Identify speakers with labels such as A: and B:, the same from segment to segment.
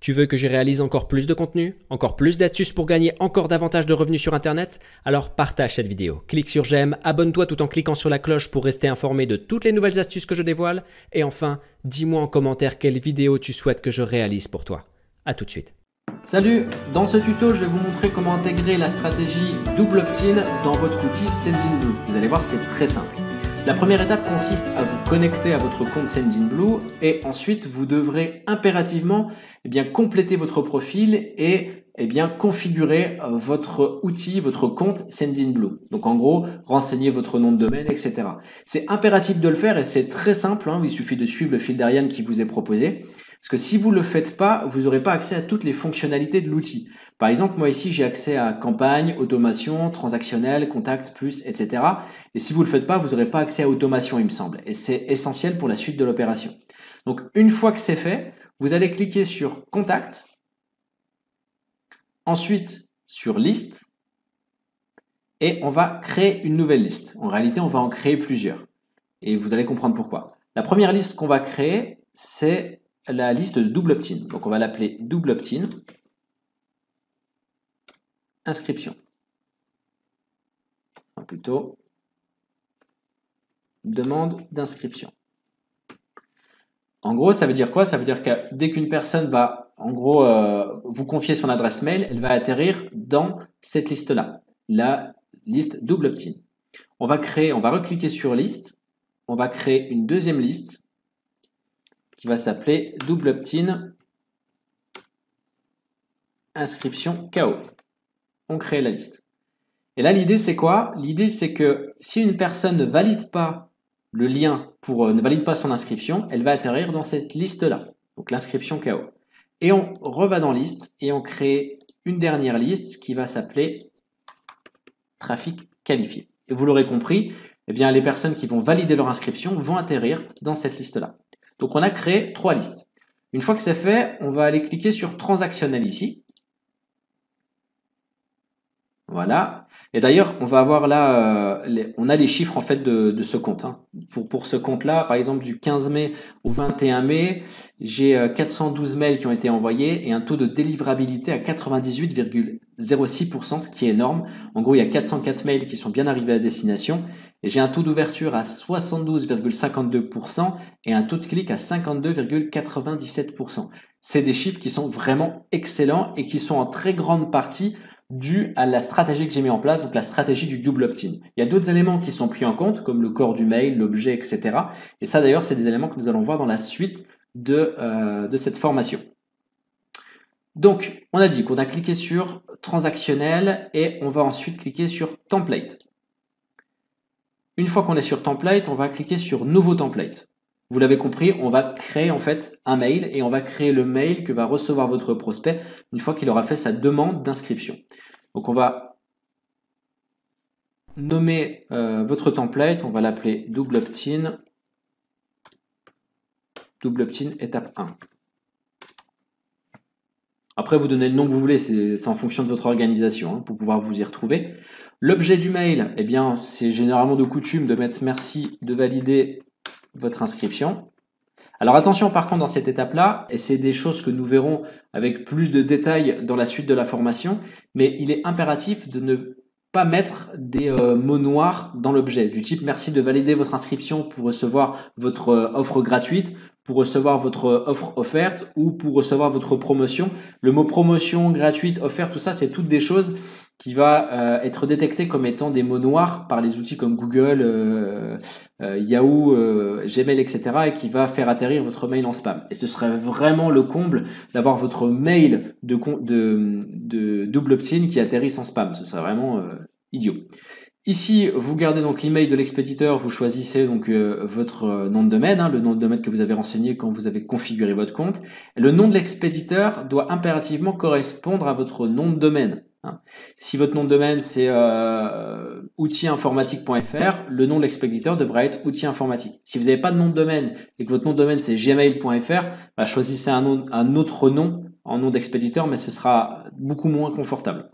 A: Tu veux que je réalise encore plus de contenu, encore plus d'astuces pour gagner encore davantage de revenus sur Internet? Alors partage cette vidéo, clique sur j'aime, abonne-toi tout en cliquant sur la cloche pour rester informé de toutes les nouvelles astuces que je dévoile. Et enfin, dis-moi en commentaire quelle vidéo tu souhaites que je réalise pour toi. A tout de suite.
B: Salut, dans ce tuto, je vais vous montrer comment intégrer la stratégie double opt-in dans votre outil Sendinblue. Vous allez voir, c'est très simple. La première étape consiste à vous connecter à votre compte Sendinblue et ensuite vous devrez impérativement compléter votre profil et configurer votre outil, votre compte Sendinblue. Donc en gros, renseigner votre nom de domaine, etc. C'est impératif de le faire et c'est très simple, il suffit de suivre le fil d'Ariane qui vous est proposé. Parce que si vous ne le faites pas, vous n'aurez pas accès à toutes les fonctionnalités de l'outil. Par exemple, moi ici, j'ai accès à campagne, automation, transactionnel, contact, plus, etc. Et si vous ne le faites pas, vous n'aurez pas accès à automation, il me semble. Et c'est essentiel pour la suite de l'opération. Donc, une fois que c'est fait, vous allez cliquer sur Contact, ensuite sur Liste, et on va créer une nouvelle liste. En réalité, on va en créer plusieurs. Et vous allez comprendre pourquoi. La première liste qu'on va créer, c'est la liste de double opt-in. Donc on va l'appeler double opt-in inscription. Enfin, plutôt demande d'inscription. En gros, ça veut dire quoi? Ça veut dire que dès qu'une personne va vous confier son adresse mail, elle va atterrir dans cette liste-là, la liste double opt-in. On va recliquer sur liste, on va créer une deuxième liste qui va s'appeler double opt-in inscription KO. On crée la liste. Et là, l'idée, c'est quoi? L'idée, c'est que si une personne ne valide pas le lien ne valide pas son inscription, elle va atterrir dans cette liste-là. Donc, l'inscription KO. Et on reva dans liste et on crée une dernière liste qui va s'appeler trafic qualifié. Et vous l'aurez compris, les personnes qui vont valider leur inscription vont atterrir dans cette liste-là. Donc, on a créé 3 listes. Une fois que c'est fait, on va aller cliquer sur transactionnel ici. Voilà. Et d'ailleurs, on va avoir là, on a les chiffres en fait de ce compte. Pour ce compte-là, par exemple, du 15 mai au 21 mai, j'ai 412 mails qui ont été envoyés et un taux de délivrabilité à 98,06%, ce qui est énorme. En gros, il y a 404 mails qui sont bien arrivés à destination et j'ai un taux d'ouverture à 72,52% et un taux de clic à 52,97%. C'est des chiffres qui sont vraiment excellents et qui sont en très grande partie dû à la stratégie que j'ai mis en place, donc la stratégie du double opt-in. Il y a d'autres éléments qui sont pris en compte, comme le corps du mail, l'objet, etc. Et ça d'ailleurs, c'est des éléments que nous allons voir dans la suite de cette formation. Donc, on a dit qu'on a cliqué sur transactionnel et on va ensuite cliquer sur template. Une fois qu'on est sur template, on va cliquer sur nouveau template. Vous l'avez compris, on va créer en fait un mail et on va créer le mail que va recevoir votre prospect une fois qu'il aura fait sa demande d'inscription. Donc on va nommer votre template, on va l'appeler double opt-in étape 1. Après, vous donnez le nom que vous voulez, c'est en fonction de votre organisation pour pouvoir vous y retrouver. L'objet du mail, c'est généralement de coutume de mettre merci de valider votre inscription. Alors attention par contre dans cette étape-là, et c'est des choses que nous verrons avec plus de détails dans la suite de la formation, mais il est impératif de ne pas mettre des mots noirs dans l'objet, du type merci de valider votre inscription pour recevoir votre offre gratuite, pour recevoir votre offre offerte ou pour recevoir votre promotion. Le mot promotion, gratuite, offerte, tout ça, c'est toutes des choses qui va être détecté comme étant des mots noirs par les outils comme Google, Yahoo, Gmail, etc. et qui va faire atterrir votre mail en spam. Et ce serait vraiment le comble d'avoir votre mail de double opt-in qui atterrisse en spam. Ce serait vraiment idiot. Ici, vous gardez donc l'email de l'expéditeur, vous choisissez donc votre nom de domaine, le nom de domaine que vous avez renseigné quand vous avez configuré votre compte. Et le nom de l'expéditeur doit impérativement correspondre à votre nom de domaine. Si votre nom de domaine c'est outildinformatique.fr, le nom de l'expéditeur devra être outil informatique. Si vous n'avez pas de nom de domaine et que votre nom de domaine c'est gmail.fr, choisissez un autre nom en nom d'expéditeur, mais ce sera beaucoup moins confortable.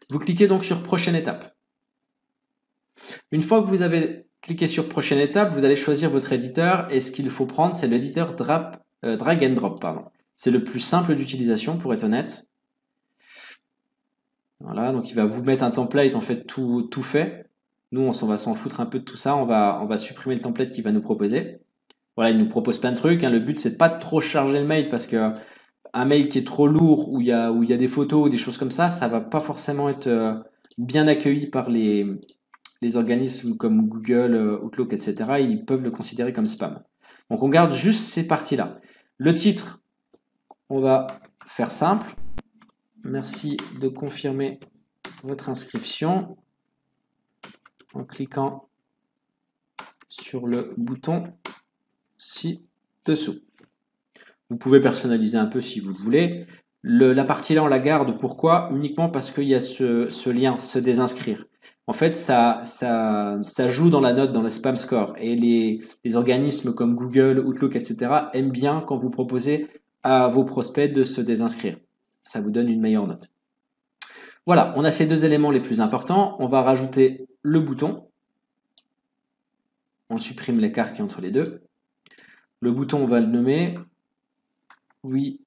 B: Vous cliquez donc sur prochaine étape. Une fois que vous avez cliqué sur prochaine étape, vous allez choisir votre éditeur et ce qu'il faut prendre, c'est l'éditeur drag and drop. C'est le plus simple d'utilisation pour être honnête. Voilà, donc il va vous mettre un template en fait tout fait. Nous, va s'en foutre un peu de tout ça. On va supprimer le template qu'il va nous proposer. Voilà, il nous propose plein de trucs, hein. Le but, c'est de pas trop charger le mail parce que un mail qui est trop lourd, où il y a des photos ou des choses comme ça va pas forcément être bien accueilli par les organismes comme Google, Outlook, etc. Ils peuvent le considérer comme spam. Donc on garde juste ces parties-là. Le titre, on va faire simple. Merci de confirmer votre inscription en cliquant sur le bouton ci-dessous. Vous pouvez personnaliser un peu si vous le voulez. La partie là, on la garde. Pourquoi? Uniquement parce qu'il y a ce lien, se désinscrire. En fait, ça joue dans la note, dans le spam score. Et les organismes comme Google, Outlook, etc. aiment bien quand vous proposez à vos prospects de se désinscrire. Ça vous donne une meilleure note. Voilà, on a ces deux éléments les plus importants. On va rajouter le bouton. On supprime l'écart qui est entre les deux. Le bouton, on va le nommer. Oui.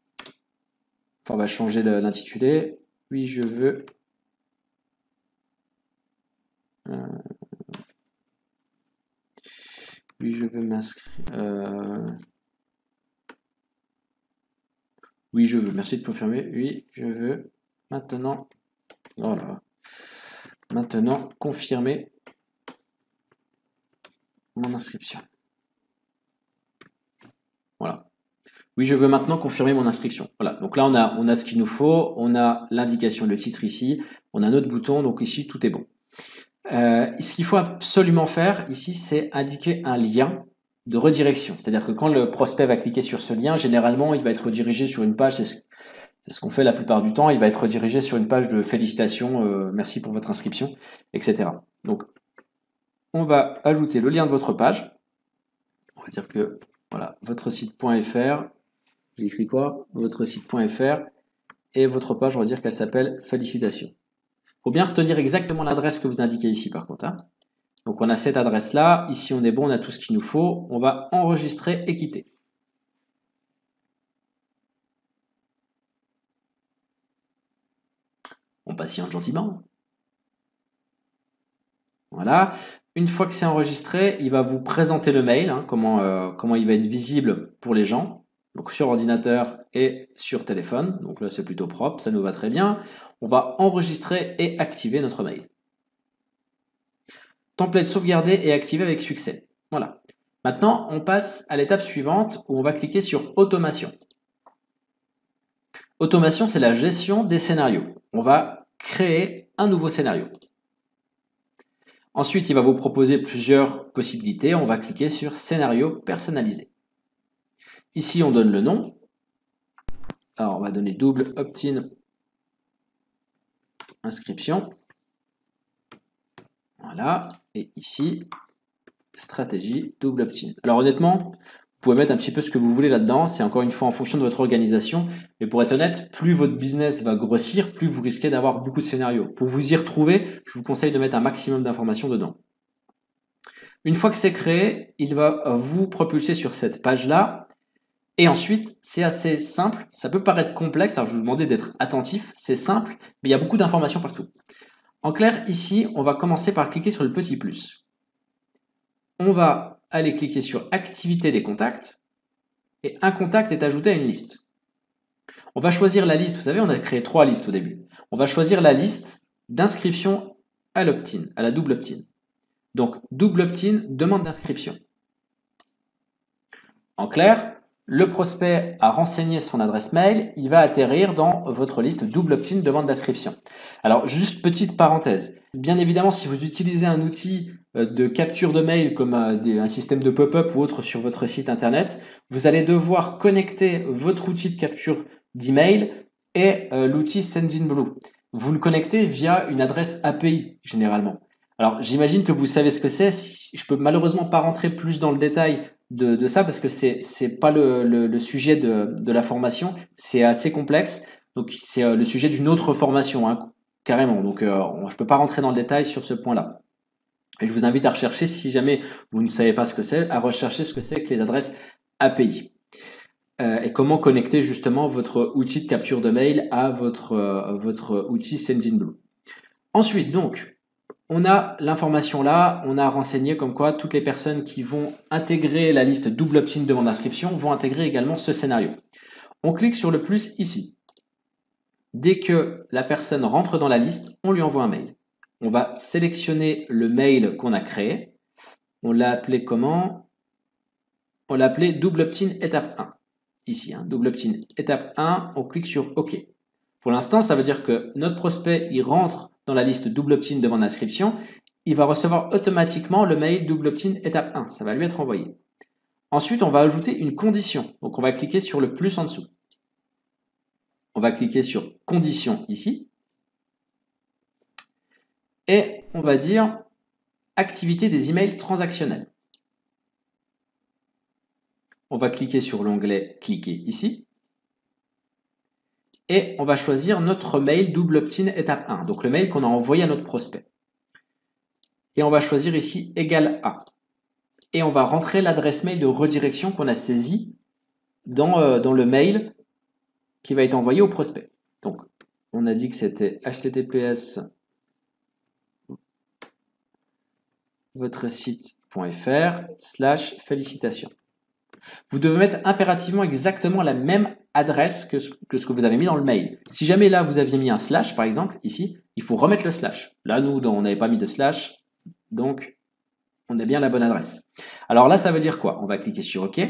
B: Enfin, on va changer l'intitulé. Oui, je veux. Oui, je veux m'inscrire. Oui, je veux. Merci de confirmer. Oui, je veux. Maintenant. Voilà. Maintenant, confirmer mon inscription. Voilà. Oui, je veux maintenant confirmer mon inscription. Voilà. Donc là, on a ce qu'il nous faut. On a l'indication, le titre ici. On a notre bouton. Donc ici, tout est bon. Ce qu'il faut absolument faire ici, c'est indiquer un lien de redirection. C'est-à-dire que quand le prospect va cliquer sur ce lien, généralement, il va être redirigé sur une page. C'est ce qu'on fait la plupart du temps. Il va être redirigé sur une page de félicitations, merci pour votre inscription, etc. Donc, on va ajouter le lien de votre page. On va dire que, voilà, votre site.fr. J'ai écrit quoi? Votre site.fr. Et votre page, on va dire qu'elle s'appelle félicitations. Il faut bien retenir exactement l'adresse que vous indiquez ici, par contre, hein. Donc, on a cette adresse-là. Ici, on est bon, on a tout ce qu'il nous faut. On va enregistrer et quitter. On patiente gentiment. Voilà. Une fois que c'est enregistré, il va vous présenter le mail, hein, comment il va être visible pour les gens. Donc sur ordinateur et sur téléphone. Donc là, c'est plutôt propre, ça nous va très bien. On va enregistrer et activer notre mail. Template sauvegardé et activé avec succès. Voilà. Maintenant, on passe à l'étape suivante où on va cliquer sur Automation. Automation, c'est la gestion des scénarios. On va créer un nouveau scénario. Ensuite, il va vous proposer plusieurs possibilités. On va cliquer sur Scénario personnalisé. Ici, on donne le nom. Alors, on va donner double opt-in inscription. Voilà. Et ici, stratégie double opt-in. Alors, honnêtement, vous pouvez mettre un petit peu ce que vous voulez là-dedans. C'est encore une fois en fonction de votre organisation. Mais pour être honnête, plus votre business va grossir, plus vous risquez d'avoir beaucoup de scénarios. Pour vous y retrouver, je vous conseille de mettre un maximum d'informations dedans. Une fois que c'est créé, il va vous propulser sur cette page-là. Et ensuite, c'est assez simple. Ça peut paraître complexe, alors je vous demandais d'être attentif. C'est simple, mais il y a beaucoup d'informations partout. En clair, ici, on va commencer par cliquer sur le petit plus. On va aller cliquer sur Activité des contacts. Et un contact est ajouté à une liste. On va choisir la liste. Vous savez, on a créé 3 listes au début. On va choisir la liste d'inscription à l'opt-in, à la double opt-in. Donc, double opt-in, demande d'inscription. En clair, le prospect a renseigné son adresse mail, il va atterrir dans votre liste double opt-in demande d'inscription. Alors, juste petite parenthèse. Bien évidemment, si vous utilisez un outil de capture de mail comme un système de pop-up ou autre sur votre site internet, vous allez devoir connecter votre outil de capture d'email et l'outil Sendinblue. Vous le connectez via une adresse API généralement. Alors, j'imagine que vous savez ce que c'est. Je peux malheureusement pas rentrer plus dans le détail de ça parce que c'est pas le sujet de la formation. C'est assez complexe. Donc, c'est le sujet d'une autre formation, hein, carrément. Donc, je peux pas rentrer dans le détail sur ce point-là. Et je vous invite à rechercher, si jamais vous ne savez pas ce que c'est, à rechercher ce que c'est que les adresses API. et comment connecter justement votre outil de capture de mail à votre outil Sendinblue. Ensuite, donc, on a l'information là, on a renseigné comme quoi toutes les personnes qui vont intégrer la liste double opt-in demande d'inscription vont intégrer également ce scénario. On clique sur le plus ici. Dès que la personne rentre dans la liste, on lui envoie un mail. On va sélectionner le mail qu'on a créé. On l'a appelé comment? On l'a appelé double opt-in étape 1. Ici, hein, double opt-in étape 1, on clique sur OK. Pour l'instant, ça veut dire que notre prospect, il rentre dans la liste double opt-in demande d'inscription, il va recevoir automatiquement le mail double opt-in étape 1, ça va lui être envoyé. Ensuite, on va ajouter une condition, donc on va cliquer sur le plus en dessous. On va cliquer sur condition ici, et on va dire activité des emails transactionnels. On va cliquer sur l'onglet cliquer ici. Et on va choisir notre mail double opt-in étape 1, donc le mail qu'on a envoyé à notre prospect. Et on va choisir ici égal à. Et on va rentrer l'adresse mail de redirection qu'on a saisie dans le mail qui va être envoyé au prospect. Donc, on a dit que c'était https votresite.fr/félicitations. Vous devez mettre impérativement exactement la même adresse que ce que vous avez mis dans le mail. Si jamais là vous aviez mis un slash par exemple, ici, il faut remettre le slash. Là nous on n'avait pas mis de slash, donc on a bien la bonne adresse. Alors là ça veut dire quoi? On va cliquer sur OK.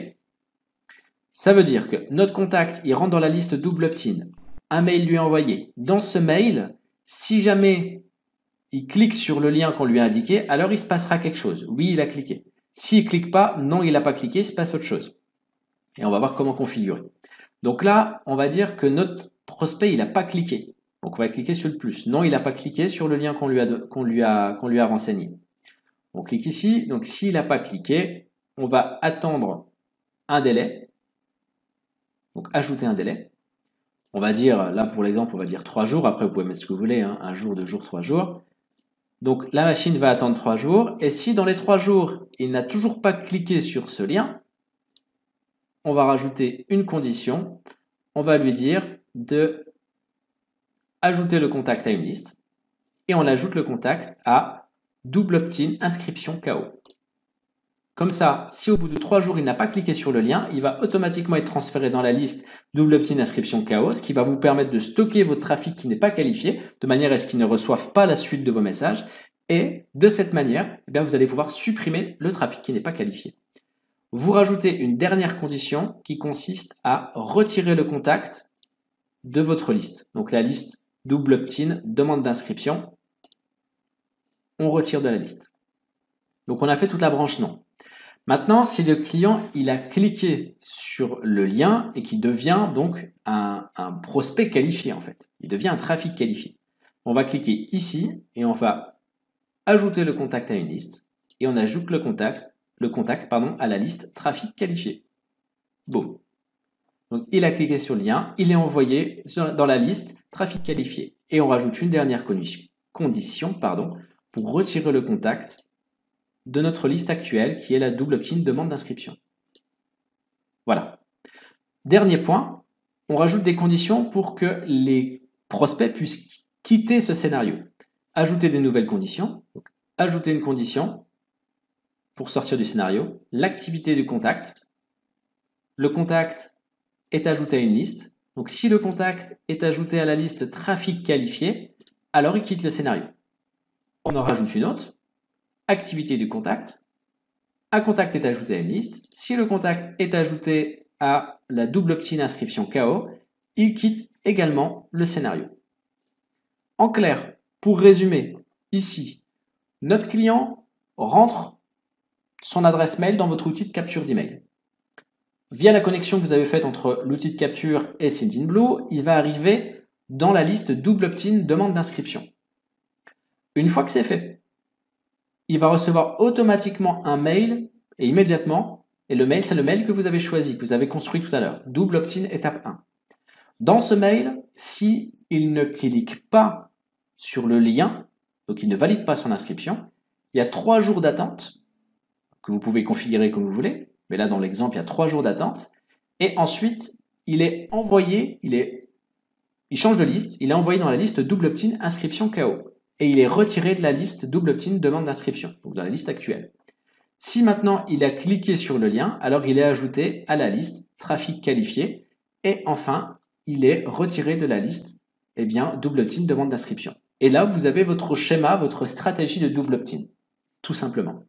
B: Ça veut dire que notre contact il rentre dans la liste double opt-in. Un mail lui est envoyé. Dans ce mail, si jamais il clique sur le lien qu'on lui a indiqué, alors il se passera quelque chose. Oui, il a cliqué. S'il ne clique pas, non, il n'a pas cliqué, il se passe autre chose. Et on va voir comment configurer. Donc là, on va dire que notre prospect, il n'a pas cliqué. Donc on va cliquer sur le plus. Non, il n'a pas cliqué sur le lien qu'on lui a renseigné. On clique ici. Donc s'il n'a pas cliqué, on va attendre un délai. Donc ajouter un délai. On va dire, là pour l'exemple, on va dire 3 jours. Après, vous pouvez mettre ce que vous voulez, hein, 1 jour, 2 jours, 3 jours. Donc la machine va attendre 3 jours. Et si dans les 3 jours, il n'a toujours pas cliqué sur ce lien, on va rajouter une condition. On va lui dire de ajouter le contact à une liste. Et on ajoute le contact à double opt-in inscription KO. Comme ça, si au bout de 3 jours, il n'a pas cliqué sur le lien, il va automatiquement être transféré dans la liste double opt-in inscription KO, ce qui va vous permettre de stocker votre trafic qui n'est pas qualifié, de manière à ce qu'il ne reçoive pas la suite de vos messages. Et de cette manière, eh bien, vous allez pouvoir supprimer le trafic qui n'est pas qualifié. Vous rajoutez une dernière condition qui consiste à retirer le contact de votre liste. Donc la liste double opt-in, demande d'inscription, on retire de la liste. Donc on a fait toute la branche non. Maintenant, si le client il a cliqué sur le lien et qu'il devient donc un prospect qualifié en fait, il devient un trafic qualifié. On va cliquer ici et on va ajouter le contact à une liste et on ajoute le contact à la liste trafic qualifié. Boum. Donc il a cliqué sur le lien, il est envoyé dans la liste trafic qualifié. Et on rajoute une dernière condition pour retirer le contact de notre liste actuelle qui est la double opt-in demande d'inscription. Voilà. Dernier point, on rajoute des conditions pour que les prospects puissent quitter ce scénario. Ajouter des nouvelles conditions, donc ajouter une condition pour sortir du scénario, l'activité du contact. Le contact est ajouté à une liste. Donc si le contact est ajouté à la liste trafic qualifié, alors il quitte le scénario. On en rajoute une autre. Activité du contact. Un contact est ajouté à une liste. Si le contact est ajouté à la double opt-in inscription KO, il quitte également le scénario. En clair, pour résumer, ici, notre client rentre son adresse mail dans votre outil de capture d'email. Via la connexion que vous avez faite entre l'outil de capture et Sendinblue, il va arriver dans la liste double opt-in demande d'inscription. Une fois que c'est fait, il va recevoir automatiquement un mail et immédiatement, et le mail c'est le mail que vous avez choisi, que vous avez construit tout à l'heure, double opt-in étape 1. Dans ce mail, si il ne clique pas sur le lien, donc il ne valide pas son inscription, il y a 3 jours d'attente que vous pouvez configurer comme vous voulez, mais là dans l'exemple il y a 3 jours d'attente, Et ensuite, il est envoyé, il change de liste, il est envoyé dans la liste double opt-in inscription KO. Et il est retiré de la liste double opt-in demande d'inscription, donc dans la liste actuelle. Si maintenant il a cliqué sur le lien, alors il est ajouté à la liste trafic qualifié. Et enfin, il est retiré de la liste, double opt-in demande d'inscription. Et là, vous avez votre schéma, votre stratégie de double opt-in, tout simplement.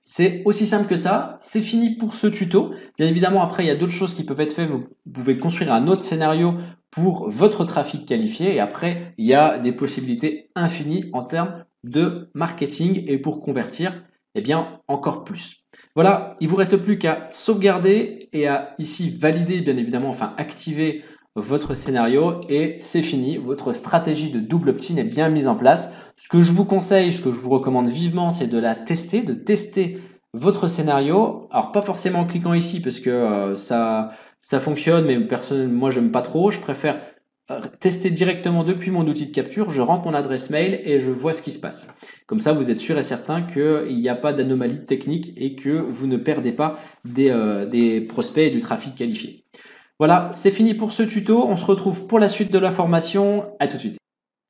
B: C'est aussi simple que ça, c'est fini pour ce tuto. Bien évidemment, après, il y a d'autres choses qui peuvent être faites. Vous pouvez construire un autre scénario pour votre trafic qualifié. Et après, il y a des possibilités infinies en termes de marketing et pour convertir, encore plus. Voilà, il vous reste plus qu'à sauvegarder et à ici valider, bien évidemment, enfin activer votre scénario et c'est fini. Votre stratégie de double opt-in est bien mise en place. Ce que je vous conseille, ce que je vous recommande vivement, c'est de la tester, de tester votre scénario. Alors pas forcément en cliquant ici parce que ça fonctionne, mais personnellement, moi j'aime pas trop. Je préfère tester directement depuis mon outil de capture. Je rentre mon adresse mail et je vois ce qui se passe. Comme ça, vous êtes sûr et certain qu'il n'y a pas d'anomalie technique et que vous ne perdez pas des prospects et du trafic qualifié. Voilà, c'est fini pour ce tuto. On se retrouve pour la suite de la formation. À tout de suite.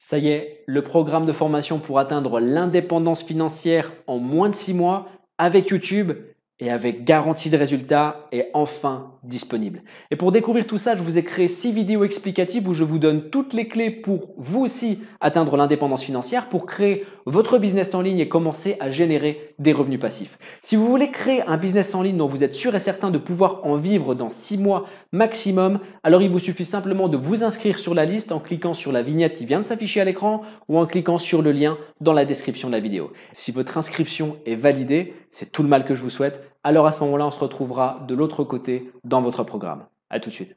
B: Ça y est, le programme de formation pour atteindre l'indépendance financière en moins de 6 mois avec YouTube et avec garantie de résultat est enfin disponible. Et pour découvrir tout ça, je vous ai créé 6 vidéos explicatives où je vous donne toutes les clés pour vous aussi atteindre l'indépendance financière, pour créer votre business en ligne et commencer à générer des revenus passifs. Si vous voulez créer un business en ligne dont vous êtes sûr et certain de pouvoir en vivre dans 6 mois maximum, alors il vous suffit simplement de vous inscrire sur la liste en cliquant sur la vignette qui vient de s'afficher à l'écran ou en cliquant sur le lien dans la description de la vidéo. Si votre inscription est validée, c'est tout le mal que je vous souhaite. Alors à ce moment-là, on se retrouvera de l'autre côté dans votre programme. À tout de suite.